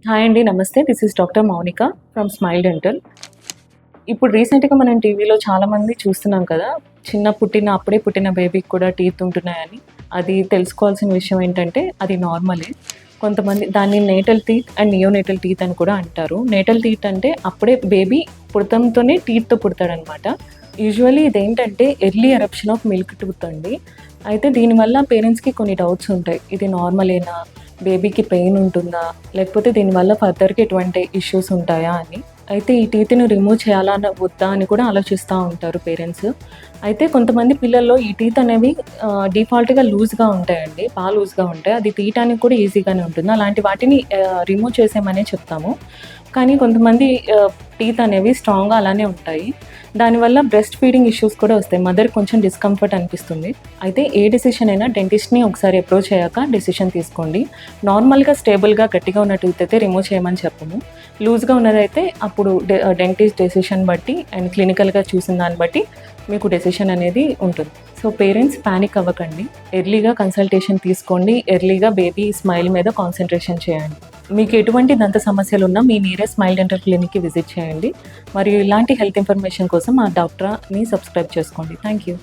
Hi అండి. నమస్తే. This is doctor Mounika from smile dental. ఇప్పుడు రీసెంట్‌గా మనం టీవీలో చాలామంది చూస్తున్నాం కదా! అప్పుడే పుట్టిన బేబీకి కూడా టీత్ ఉంటున్నాయని. అది తెలుసుకోవాల్సిన విషయం ఏంటంటే అది నార్మలే. కొంతమంది దాన్ని natal teeth and neonatal teeth అని కూడా అంటారు. నేటల్ టీత్ అంటే అప్పుడే బేబీ పుడతంతోనే టీత్‌తో పుడతాడనమాట. యూజువల్లీ ఇదేంటంటే early eruption of milk tooth అండి. అయితే దీనివల్ల పేరెంట్స్‌కి కొన్ని డౌట్స్ ఉంటాయి. ఇది నార్మలేనా? బేబీకి పెయిన్ ఉంటుందా? లేకపోతే దీనివల్ల ఫర్దర్‌గా ఎటువంటి ఇష్యూస్ ఉంటాయా అని. అయితే ఈ టీత్‌ని రిమూవ్ చేయాలా వద్దా అని కూడా ఆలోచిస్తా ఉంటారు పేరెంట్స్. అయితే కొంతమంది పిల్లల్లో ఈ టీత్ అనేవి డిఫాల్ట్‌గా లూజ్‌గా ఉంటాయండి. లూజ్‌గా ఉంటాయి. అది తీయటానికి కూడా ఈజీగానే ఉంటుంది. అలాంటి వాటిని రిమూవ్ చేసేయమనే చెప్తాము. కానీ కొంతమంది టీత్ అనేవి స్ట్రాంగ్‌గా అలానే ఉంటాయి. దానివల్ల బ్రెస్ట్ ఫీడింగ్ ఇష్యూస్ కూడా వస్తాయి. మదర్‌కి కొంచెం డిస్కంఫర్ట్ అనిపిస్తుంది. అయితే ఏ డెసిషన్ అయినా డెంటిస్ట్‌ని ఒకసారి అప్రోచ్ అయ్యాక డెసిషన్ తీసుకోండి. నార్మల్‌గా స్టేబుల్‌గా గట్టిగా ఉన్న టీత్ అయితే రిమూవ్ చేయమని చెప్పము. లూజ్‌గా ఉన్నదైతే అప్పుడు డెంటిస్ట్ డెసిషన్ బట్టి అండ్ క్లినికల్‌గా చూసిన దాన్ని బట్టి మీకు డెసిషన్ అనేది ఉంటుంది. సో పేరెంట్స్ పానిక్ అవ్వకండి. ఎర్లీగా కన్సల్టేషన్ తీసుకోండి. ఎర్లీగా బేబీ స్మైల్ మీద కాన్సంట్రేషన్ చేయండి. మీకు ఎటువంటి దంత సమస్యలున్నా మీ నియరెస్ట్ స్మైల్ డెంటల్ క్లినిక్‌కి విజిట్ చేయండి. మరియు ఇలాంటి హెల్త్ ఇన్ఫర్మేషన్ కోసం మా డాక్టర్‌ని సబ్స్క్రైబ్ చేసుకోండి. Thank you.